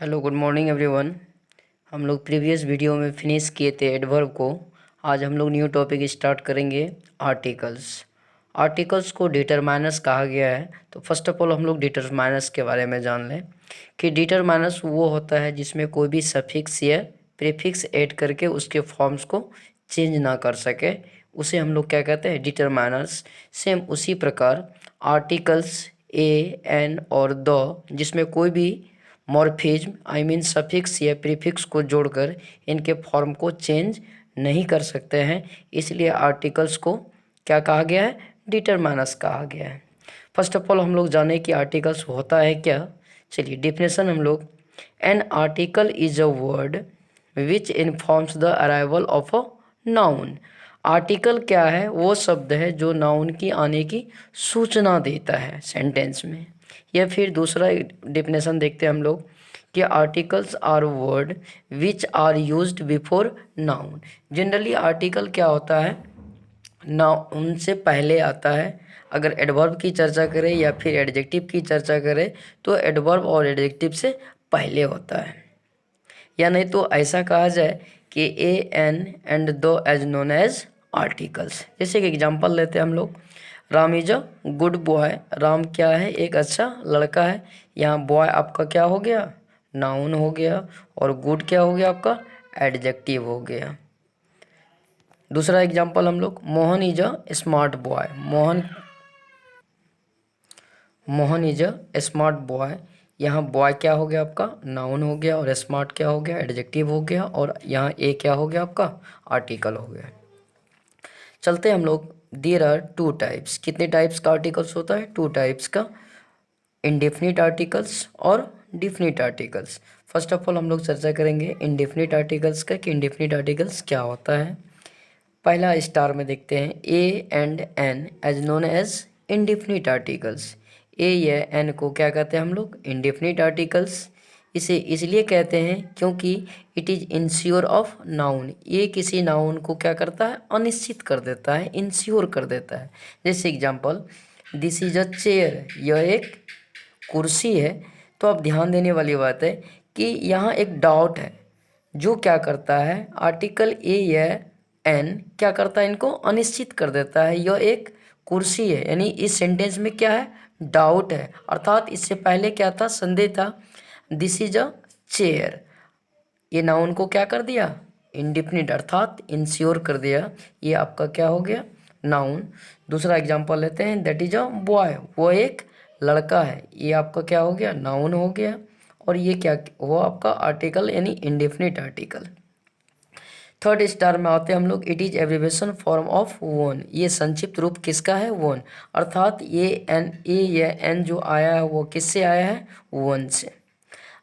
Hello good morning everyone. हम लोग previous video में फिनिश किए थे एडवर्ब को। आज हम लोग न्यू टॉपिक स्टार्ट करेंगे आर्टिकल्स। आर्टिकल्स को डिटरमाइनर्स कहा गया है। तो फर्स्ट ऑफ ऑल हम लोग डिटरमाइनर्स के बारे में जान लें कि डिटरमाइनर्स वो होता है जिसमें कोई भी सफिक्स या प्रीफिक्स ऐड करके उसके फॉर्म्स को चेंज ना कर सके, उसे हम लोग क्या कहते हैं, डिटरमाइनर्स। सेम उसी प्रकार आर्टिकल्स ए, एन और द, जिसमें कोई भी मॉर्फिज्म आई मीन सफिक्स या प्रीफिक्स को जोड़कर इनके फॉर्म को चेंज नहीं कर सकते हैं, इसलिए आर्टिकल्स को क्या कहा गया है, डिटरमाइनर्स कहा गया है। फर्स्ट ऑफ ऑल हम लोग जाने कि आर्टिकल्स होता है क्या। चलिए डेफिनेशन हम लोग, an article is a word which informs the arrival of a noun. Article क्या है, वो शब्द है जो नाउन की आने की सूचना देता है सेंटेंस में। या फिर दूसरा डेफिनेशन देखते हैं हम लोग कि articles are word which are used before noun. Generally article क्या होता है, नाउन से पहले आता है। अगर एडवर्ब की चर्चा करें या फिर एडजेक्टिव की चर्चा करें तो एडवर्ब और एडजेक्टिव से पहले होता है। या नहीं तो ऐसा कहा जाए कि ए, एन एंड दो एज नोन एज आर्टिकल्स। जैसे कि एग्जांपल लेते हैं हम लोग, Ram is a good boy. Ram क्या है, एक अच्छा लड़का है। यहाँ बॉय आपका क्या हो गया, नाउन हो गया, और गुड क्या हो गया आपका, एडजेक्टिव हो गया। दूसरा एग्जांपल हम लोग, Mohan is a smart boy. Mohan is a smart boy. यहाँ बॉय क्या हो गया आपका, नाउन हो गया, और स्मार्ट क्या हो गया, एडजेक्टिव हो गया, और यहाँ ए क्या हो गया आपका, आर्टिकल हो गया। चलते हैं हम लोग, देयर आर टू टाइप्स। कितने टाइप्स का आर्टिकल्स होता है, टू टाइप्स का, इंडेफिनिट आर्टिकल्स और definite articles. First of all हम लोग चर्चा करेंगे इंडेफिनिट आर्टिकल्स का कि इंडेफिनिट आर्टिकल्स क्या होता है। पहला स्टार में देखते हैं, a and an as known as indefinite articles. A या एन को क्या कहते हैं हम लोग, इंडेफिनिट आर्टिकल्स। इसे इसलिए कहते हैं क्योंकि it is ensure of noun. ये किसी नाउन को क्या करता है, अनिश्चित कर देता है, इंश्योर कर देता है। जैसे example, this is a chair, यह एक कुर्सी है। तो अब ध्यान देने वाली बात है कि यहाँ एक डाउट है जो क्या करता है, आर्टिकल ए या एन क्या करता है, इनको अनिश्चित कर देता है। यह एक कुर्सी है, यानी इस सेंटेंस में क्या है, डाउट है। अर्थात इससे पहले क्या था, संदेह था, दिस इज अ चेयर। ये नाउन को क्या कर दिया, इंडिफिनिट अर्थात इंश्योर कर दिया। ये आपका क्या हो गया, नाउन। दूसरा एग्जांपल लेते हैं, दैट इज अ बॉय, वो एक लड़का है। ये आपका क्या हो गया, नाउन हो गया, और ये क्या वो आपका आर्टिकल यानी इंडेफिनिट आर्टिकल। थर्ड स्टार में आते हैं हम लोग, it is abbreviation form of one. ये संक्षिप्त रूप किसका है, वन। अर्थात ये एन, ए या एन जो आया है वो किससे आया है, वन से।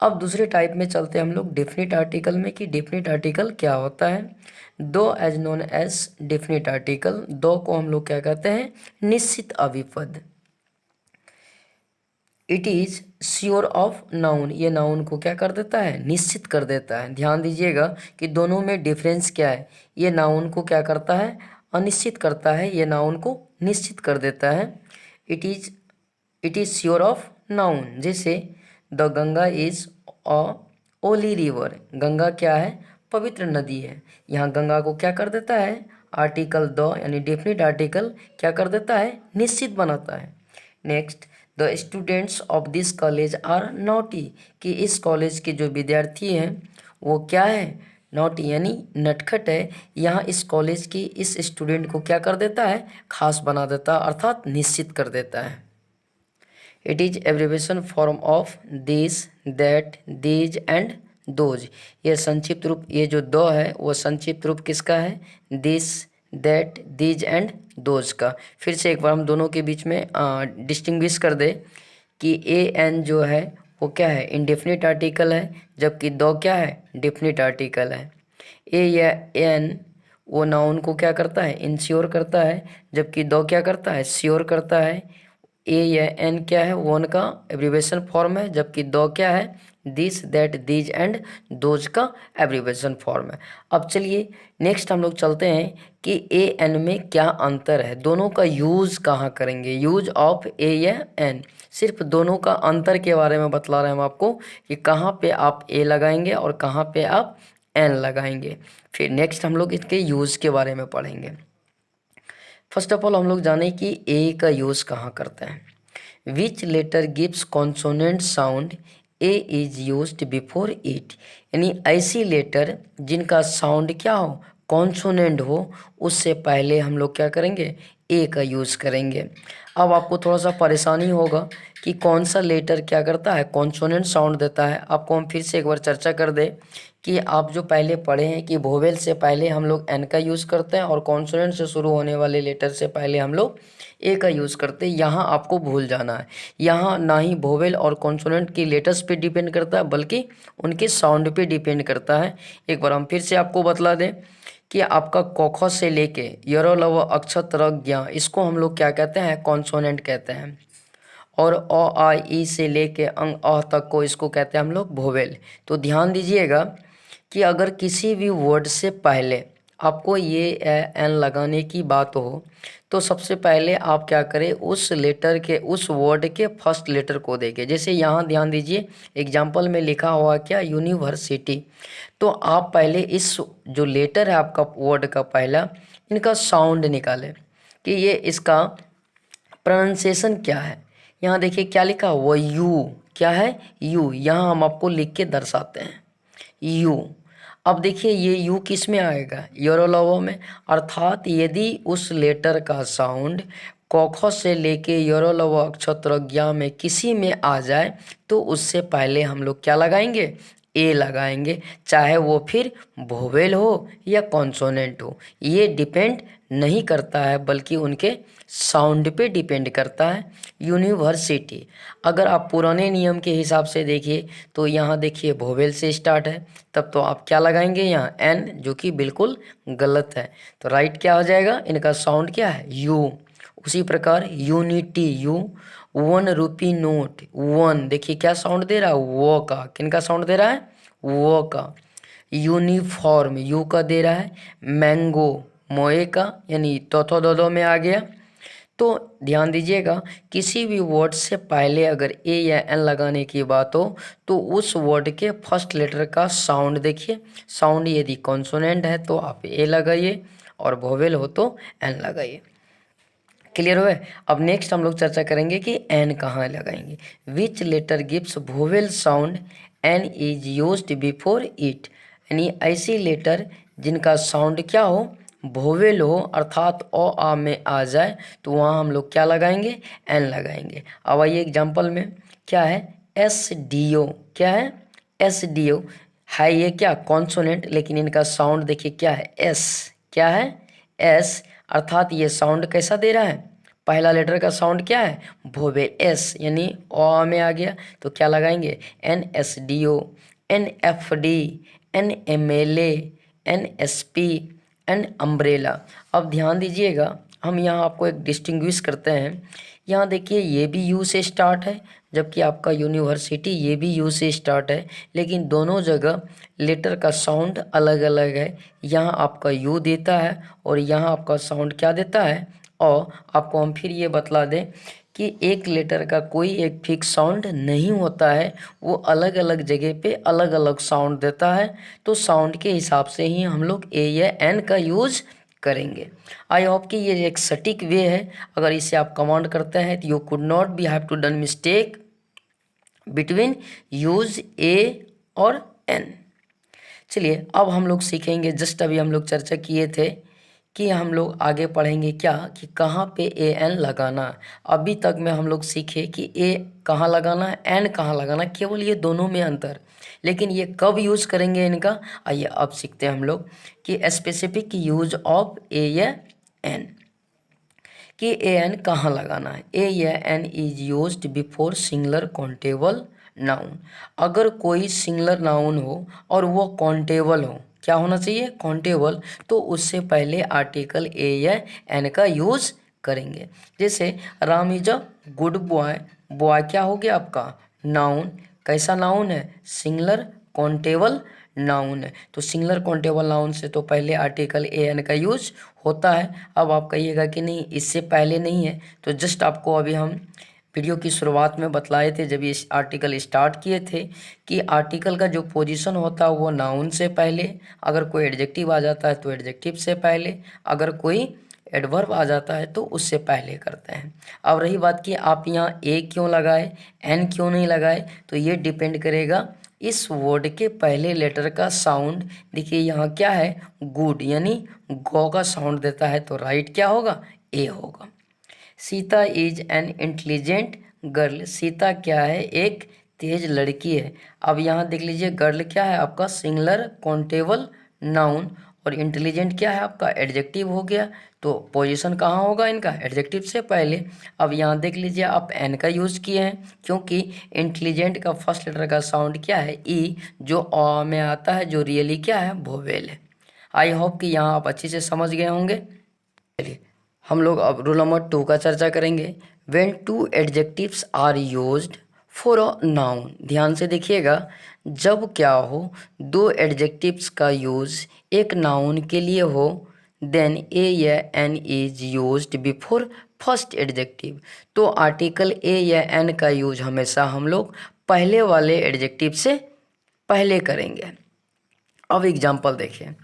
अब दूसरे टाइप में चलते हैं हम लोग डेफिनिट आर्टिकल में कि डेफिनिट आर्टिकल क्या होता है। The as known as definite article, the को हम लोग क्या कहते हैं, निश्चित अभिपद। It is sure of noun, ये नाउन को क्या कर देता है, निश्चित कर देता है। ध्यान दीजिएगा कि दोनों में डिफरेंस क्या है। ये नाउन को क्या करता है, अनिश्चित करता है, ये नाउन को निश्चित कर देता है। It is sure of noun. जैसे the Ganga is a holy river, Ganga क्या है, पवित्र नदी है। यहाँ गंगा को क्या कर देता है, आर्टिकल द यानी डेफिनिट आर्टिकल क्या कर देता है, निश्चित बनाता है। Next, the students of this college are naughty, कि इस कॉलेज के जो विद्यार्थी हैं वो क्या है, नॉटी यानी नटखट है। यहाँ इस कॉलेज की इस स्टूडेंट को क्या कर देता है, खास बना देता है, अर्थात निश्चित कर देता है। It is abbreviation form of this, that, these and those. ये संक्षिप्त रूप, ये जो दो है वो संक्षिप्त रूप किसका है, this, that, these and those का। फिर से एक बार हम दोनों के बीच में डिस्टिंग्विश कर दे कि ए एन जो है वो क्या है, इंडेफिनिट आर्टिकल है, जबकि दो क्या है, डेफिनिट आर्टिकल है। ए या एन वो नाउन को क्या करता है, इंश्योर करता है, जबकि दो क्या करता है, श्योर करता है। ए या एन क्या है, वन का एब्रीवेशन फॉर्म है, जबकि दो क्या है, this, that, these and those का एब्रीवेशन फॉर्म है। अब चलिए नेक्स्ट हम लोग चलते हैं कि ए एन में क्या अंतर है, दोनों का यूज़ कहाँ करेंगे, यूज ऑफ ए या एन। सिर्फ दोनों का अंतर के बारे में बतला रहे हैं हम आपको कि कहाँ पे आप ए लगाएंगे और कहाँ पे आप एन लगाएंगे। फिर नेक्स्ट हम लोग इसके यूज़ के बारे में पढ़ेंगे। फर्स्ट ऑफ ऑल हम लोग जाने कि ए का यूज़ कहाँ करते हैं। Which letter gives consonant sound a is used before it, यानी ऐसी लेटर जिनका साउंड क्या हो, कॉन्सोनेंट हो, उससे पहले हम लोग क्या करेंगे, ए का यूज़ करेंगे। अब आपको थोड़ा सा परेशानी होगा कि कौन सा लेटर क्या करता है, कॉन्सोनेंट साउंड देता है। आपको हम फिर से एक बार चर्चा कर दें कि आप जो पहले पढ़े हैं कि वोवेल से पहले हम लोग एन का यूज़ करते हैं और कॉन्सोनेंट से शुरू होने वाले लेटर से पहले हम लोग ए का यूज़ करते हैं। यहाँ आपको भूल जाना है, यहाँ ना ही वोवेल और कॉन्सोनेंट की लेटर्स पे डिपेंड करता है बल्कि उनके साउंड पे डिपेंड करता है। एक बार हम फिर से आपको बतला दें कि आपका क ख से लेके य ल व अक्षर तक ज्ञ, इसको हम लोग क्या कहते हैं, कॉन्सोनेंट कहते हैं। और अ आ ई से लेके अंग अ तक को इसको कहते हैं हम लोग वोवेल। तो ध्यान दीजिएगा कि अगर किसी भी वर्ड से पहले आपको ये एन लगाने की बात हो तो सबसे पहले आप क्या करें, उस लेटर के, उस वर्ड के फर्स्ट लेटर को देखें। जैसे यहाँ ध्यान दीजिए, एग्जाम्पल में लिखा हुआ क्या, यूनिवर्सिटी। तो आप पहले इस जो लेटर है आपका वर्ड का पहला, इनका साउंड निकालें कि ये इसका प्रोनाउंसिएशन क्या है। यहाँ देखिए क्या लिखा हुआ, यू, क्या है, यू। यहाँ हम आपको लिख के दर्शाते हैं यू। अब देखिए ये यू किस में आएगा, योरोलवो में। अर्थात यदि उस लेटर का साउंड कोखो से लेके योरोलवो अक्षत्रज्ञा में किसी में आ जाए तो उससे पहले हम लोग क्या लगाएंगे, ए लगाएंगे, चाहे वो फिर वोवेल हो या कॉन्सोनेंट हो। ये डिपेंड नहीं करता है बल्कि उनके साउंड पे डिपेंड करता है। यूनिवर्सिटी, अगर आप पुराने नियम के हिसाब से देखिए तो यहाँ देखिए वोवेल से स्टार्ट है, तब तो आप क्या लगाएंगे यहाँ एन, जो कि बिल्कुल गलत है। तो राइट क्या हो जाएगा, इनका साउंड क्या है, यू। उसी प्रकार unity, you. 1 rupee note, one, देखिए क्या साउंड दे रहा है, वो का। किनका साउंड दे रहा है, वो का। यूनिफॉर्म, यू का दे रहा है। मैंगो, मोए का, यानी तोथो दोदो में आ गया। तो ध्यान दीजिएगा, किसी भी वर्ड से पहले अगर ए या एन लगाने की बात हो तो उस वर्ड के फर्स्ट लेटर का साउंड देखिए। साउंड यदि कॉन्सोनेंट है तो आप ए लगाइए और वोवेल हो तो एन लगाइए। क्लियर हुआ। अब नेक्स्ट हम लोग चर्चा करेंगे कि एन कहाँ लगाएंगे। Which letter gives vowel sound an is used before it, यानी ऐसी लेटर जिनका साउंड क्या हो, वोवेल हो, अर्थात ओ आ में आ जाए तो वहाँ हम लोग क्या लगाएंगे, एन लगाएंगे। अब आइए एग्जाम्पल में क्या है, एस डी ओ, क्या है, एस डी ओ है ये क्या, कॉन्सोनेंट, लेकिन इनका साउंड देखिए क्या है, एस, क्या है, एस। अर्थात ये साउंड कैसा दे रहा है, पहला लेटर का साउंड क्या है, वोवेल, एस, यानी ओ में आ गया तो क्या लगाएंगे, an S D O, an F D, an M L A, an S P, an umbrella. अब ध्यान दीजिएगा, हम यहाँ आपको एक डिस्टिंग्विश करते हैं। यहाँ देखिए ये भी यू से स्टार्ट है, जबकि आपका यूनिवर्सिटी ये भी यू से स्टार्ट है, लेकिन दोनों जगह लेटर का साउंड अलग अलग है। यहाँ आपका यू देता है और यहाँ आपका साउंड क्या देता है, और आपको हम फिर ये बतला दें कि एक लेटर का कोई एक फिक्स साउंड नहीं होता है, वो अलग अलग जगह पे अलग अलग साउंड देता है। तो साउंड के हिसाब से ही हम लोग ए या एन का यूज़ करेंगे। आई होप कि ये एक सटीक वे है। अगर इसे आप कमांड करते हैं तो you could not be have to done mistake between use a और एन। चलिए अब हम लोग सीखेंगे, जस्ट अभी हम लोग चर्चा किए थे कि हम लोग आगे पढ़ेंगे क्या, कि कहाँ पे ए एन लगाना है। अभी तक में हम लोग सीखे कि ए कहाँ लगाना है, एन कहाँ लगाना है, केवल ये दोनों में अंतर। लेकिन ये कब यूज़ करेंगे इनका, आइए अब सीखते हैं हम लोग कि स्पेसिफिक यूज ऑफ ए या एन, कि ए एन कहाँ लगाना है। ए या an is used before singular countable noun. अगर कोई सिंगुलर नाउन हो और वो काउंटेबल हो, क्या होना चाहिए, काउंटेबल, तो उससे पहले आर्टिकल ए या एन का यूज़ करेंगे। जैसे Ram is a good boy, boy क्या हो गया आपका, नाउन, कैसा नाउन है, सिंगुलर काउंटेबल नाउन है। तो सिंगुलर काउंटेबल नाउन से तो पहले आर्टिकल ए एन का यूज होता है। अब आप कहिएगा कि नहीं इससे पहले नहीं है, तो जस्ट आपको अभी हम वीडियो की शुरुआत में बतलाए थे जब ये आर्टिकल स्टार्ट किए थे कि आर्टिकल का जो पोजीशन होता है वो नाउन से पहले, अगर कोई एडजेक्टिव आ जाता है तो एडजेक्टिव से पहले, अगर कोई एडवर्ब आ जाता है तो उससे पहले करते हैं। अब रही बात कि आप यहाँ ए क्यों लगाए, एन क्यों नहीं लगाए, तो ये डिपेंड करेगा इस वर्ड के पहले लेटर का साउंड। देखिए यहाँ क्या है, गुड यानी गौ का साउंड देता है, तो राइट क्या होगा, ए होगा। Sita is an intelligent girl, Sita क्या है, एक तेज लड़की है। अब यहाँ देख लीजिए गर्ल क्या है आपका सिंगुलर काउंटेबल नाउन, और इंटेलिजेंट क्या है आपका एडजेक्टिव हो गया, तो पोजीशन कहाँ होगा इनका, एडजेक्टिव से पहले। अब यहाँ देख लीजिए आप एन का यूज़ किए हैं क्योंकि इंटेलिजेंट का फर्स्ट लेटर का साउंड क्या है, ई, जो अ में आता है, जो रियली क्या है, वोवेल है। आई होप कि यहाँ आप अच्छे से समझ गए होंगे। चलिए हम लोग अब रूल नंबर 2 का चर्चा करेंगे। When two adjectives are used for a noun, ध्यान से देखिएगा, जब क्या हो दो एडजेक्टिव्स का यूज एक नाउन के लिए हो, देन ए या an is used before first adjective, तो आर्टिकल ए या एन का यूज हमेशा हम लोग पहले वाले एडजेक्टिव से पहले करेंगे। अब एग्जाम्पल देखिए,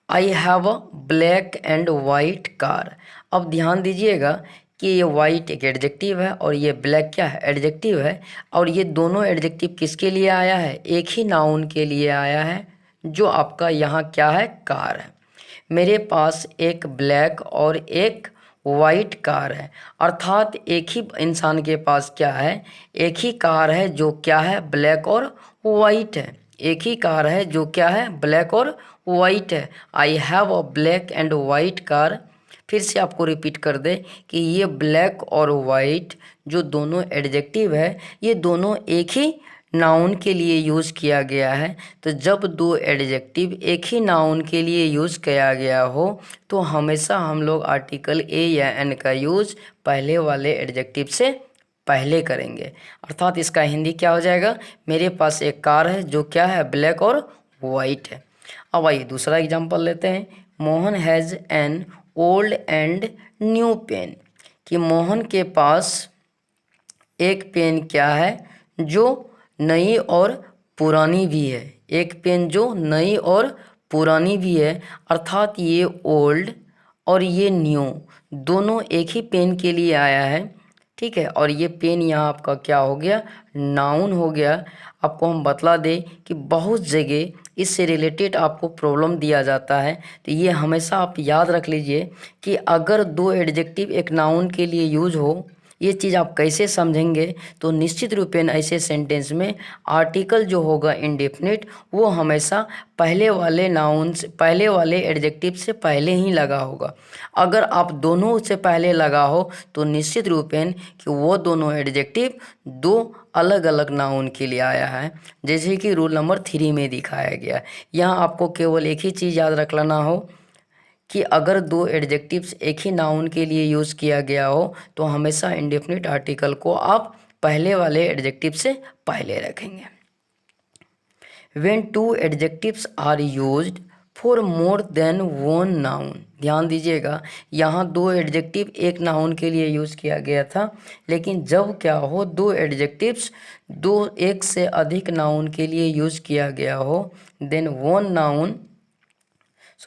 I have a black and white car. अब ध्यान दीजिएगा कि ये वाइट एक एडजेक्टिव है और ये ब्लैक क्या है, एडजेक्टिव है, और ये दोनों एडजेक्टिव किसके लिए आया है, एक ही नाउन के लिए आया है, जो आपका यहाँ क्या है, कार है। मेरे पास एक ब्लैक और एक वाइट कार है, अर्थात एक ही इंसान के पास क्या है, एक ही कार है जो क्या है, ब्लैक और वाइट है, एक ही कार है जो क्या है, ब्लैक और वाइट है। I have a black and white car. फिर से आपको रिपीट कर दे कि ये ब्लैक और वाइट जो दोनों एडजेक्टिव है, ये दोनों एक ही नाउन के लिए यूज़ किया गया है। तो जब दो एडजेक्टिव एक ही नाउन के लिए यूज़ किया गया हो तो हमेशा हम लोग आर्टिकल ए या एन का यूज़ पहले वाले एडजेक्टिव से पहले करेंगे। अर्थात इसका हिंदी क्या हो जाएगा, मेरे पास एक कार है जो क्या है, ब्लैक और वाइट है। अब आइए दूसरा एग्जांपल लेते हैं। Mohan has an old and new pen, कि मोहन के पास एक पेन क्या है जो नई और पुरानी भी है, एक पेन जो नई और पुरानी भी है, अर्थात ये ओल्ड और ये न्यू दोनों एक ही पेन के लिए आया है, ठीक है। और ये पेन यहाँ आपका क्या हो गया, नाउन हो गया। आपको हम बतला दें कि बहुत जगह इससे रिलेटेड आपको प्रॉब्लम दिया जाता है, तो ये हमेशा आप याद रख लीजिए कि अगर दो एडजेक्टिव एक नाउन के लिए यूज हो, ये चीज़ आप कैसे समझेंगे, तो निश्चित रूपेण ऐसे सेंटेंस में आर्टिकल जो होगा इंडेफिनिट वो हमेशा पहले वाले नाउन से, पहले वाले एडजेक्टिव से पहले ही लगा होगा। अगर आप दोनों से पहले लगा हो तो निश्चित रूपेण कि वो दोनों एडजेक्टिव दो अलग अलग नाउन के लिए आया है, जैसे कि रूल नंबर 3 में दिखाया गया। यहाँ आपको केवल एक ही चीज़ याद रख लेना हो कि अगर दो एडजेक्टिव्स एक ही नाउन के लिए यूज़ किया गया हो तो हमेशा इंडेफिनिट आर्टिकल को आप पहले वाले एडजेक्टिव से पहले रखेंगे। When two adjectives are used for more than one noun, ध्यान दीजिएगा यहाँ दो एडजेक्टिव एक नाउन के लिए यूज़ किया गया था, लेकिन जब क्या हो दो एडजेक्टिव्स दो एक से अधिक नाउन के लिए यूज़ किया गया हो, then one noun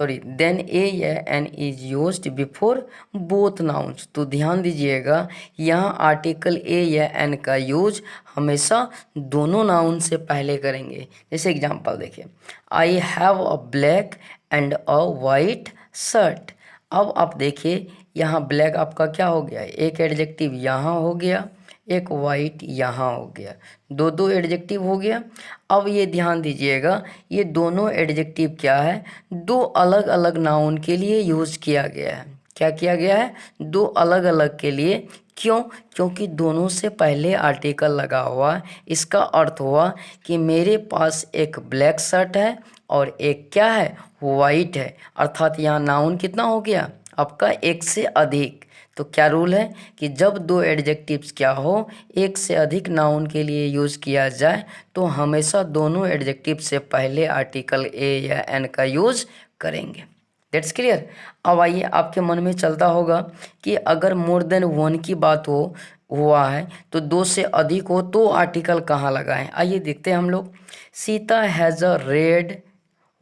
then a या an is used before both nouns. तो ध्यान दीजिएगा यहाँ आर्टिकल ए या एन का यूज हमेशा दोनों नाउन से पहले करेंगे। जैसे एग्जांपल देखिए, I have a black and a white shirt. अब आप देखिए यहाँ ब्लैक आपका क्या हो गया, एक एडजेक्टिव यहाँ हो गया, एक वाइट यहाँ हो गया, दो दो एडजेक्टिव हो गया। अब ये ध्यान दीजिएगा ये दोनों एडजेक्टिव क्या है, दो अलग अलग नाउन के लिए यूज़ किया गया है। क्या किया गया है, दो अलग अलग के लिए। क्यों, क्योंकि दोनों से पहले आर्टिकल लगा हुआ है। इसका अर्थ हुआ कि मेरे पास एक ब्लैक शर्ट है और एक क्या है, वाइट है, अर्थात यहाँ नाउन कितना हो गया आपका, एक से अधिक। तो क्या रूल है कि जब दो एडजेक्टिव्स क्या हो एक से अधिक नाउन के लिए यूज़ किया जाए तो हमेशा दोनों एडजेक्टिव से पहले आर्टिकल ए या एन का यूज़ करेंगे। That's clear. अब आइए आपके मन में चलता होगा कि अगर मोर देन वन की बात हो हुआ है तो 2 से अधिक हो तो आर्टिकल कहाँ लगाएं। आइए देखते हैं हम लोग। Sita has a red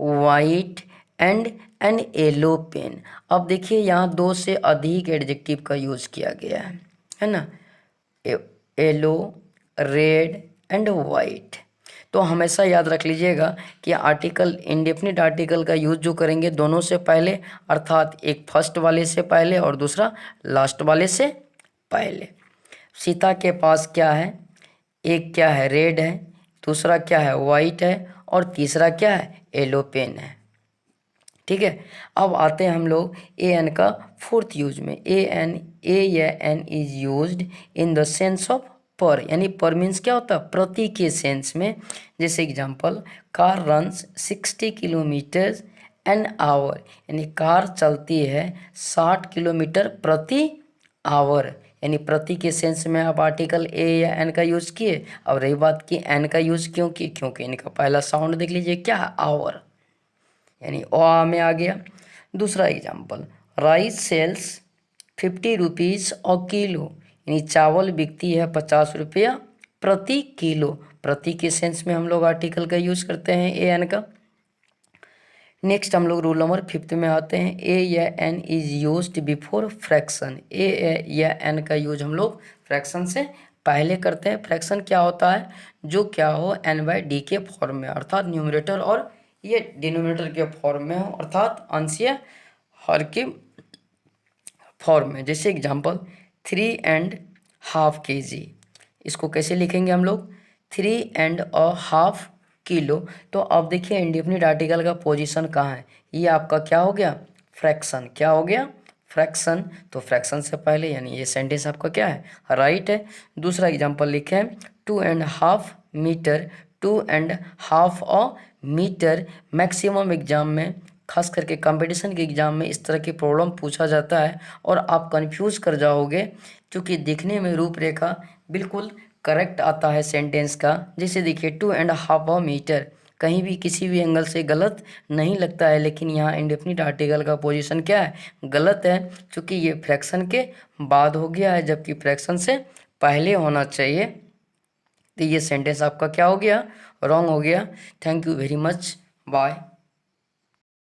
white and an yellow pen. अब देखिए यहाँ 2 से अधिक एडजेक्टिव का यूज किया गया है ना, येलो, रेड एंड वाइट। तो हमेशा याद रख लीजिएगा कि आर्टिकल, इंडेफिनिट आर्टिकल का यूज जो करेंगे दोनों से पहले, अर्थात एक फर्स्ट वाले से पहले और दूसरा लास्ट वाले से पहले। सीता के पास क्या है, एक क्या है, रेड है, दूसरा क्या है, वाइट है, और तीसरा क्या है, येलो पेन है। ठीक है, अब आते हैं हम लोग ए एन का फोर्थ यूज में। ए या an is used in the sense of per, यानी पर मीन्स क्या होता है, प्रति के सेंस में। जैसे example, car runs 60 kilometre an hour, यानी कार चलती है 60 किलोमीटर प्रति आवर, यानी प्रति के सेंस में आप आर्टिकल ए या एन का यूज़ किए। अब रही बात कि एन का यूज़ क्यों किए, क्योंकि इनका पहला साउंड देख लीजिए क्या है, आवर, यानी ओ में आ गया। दूसरा example, rice sells 50 rupees a kilo, यानी चावल बिकती है 50 रुपया प्रति किलो। प्रति के सेंस में हम लोग आर्टिकल का यूज़ करते हैं ए एन का। नेक्स्ट हम लोग रूल नंबर 5 में आते हैं। ए या an is used before fraction. A या एन का यूज हम लोग फ्रैक्शन से पहले करते हैं। फ्रैक्शन क्या होता है, जो क्या हो एन बाई डी के फॉर्म में, अर्थात न्यूमरेटर और ये डिनोमिनेटर के फॉर्म में हो, अर्थात अंशीय हर के फॉर्म में। जैसे एग्जांपल, 3.5 kg, इसको कैसे लिखेंगे हम लोग, 3.5 किलो। तो अब देखिए इंडेफिनिट आर्टिकल का पोजीशन कहाँ है, ये आपका क्या हो गया, फ्रैक्शन। क्या हो गया, फ्रैक्शन। तो फ्रैक्शन से पहले, यानी ये सेंटेंस आपका क्या है, राइट है। दूसरा एग्जांपल लिखे हैं, 2.5 मीटर, 2.5 मीटर। मैक्सिमम एग्जाम में, खास करके कंपटीशन के एग्जाम में इस तरह की प्रॉब्लम पूछा जाता है और आप कंफ्यूज कर जाओगे, क्योंकि दिखने में रूपरेखा बिल्कुल करेक्ट आता है सेंटेंस का। जैसे देखिए 2.5 मीटर, कहीं भी किसी भी एंगल से गलत नहीं लगता है, लेकिन यहाँ इंडेफिनिट आर्टिकल का पोजीशन क्या है, गलत है, क्योंकि ये फ्रैक्शन के बाद हो गया है, जबकि फ्रैक्शन से पहले होना चाहिए। तो ये सेंटेंस आपका क्या हो गया, रॉन्ग हो गया। Thank you very much, bye.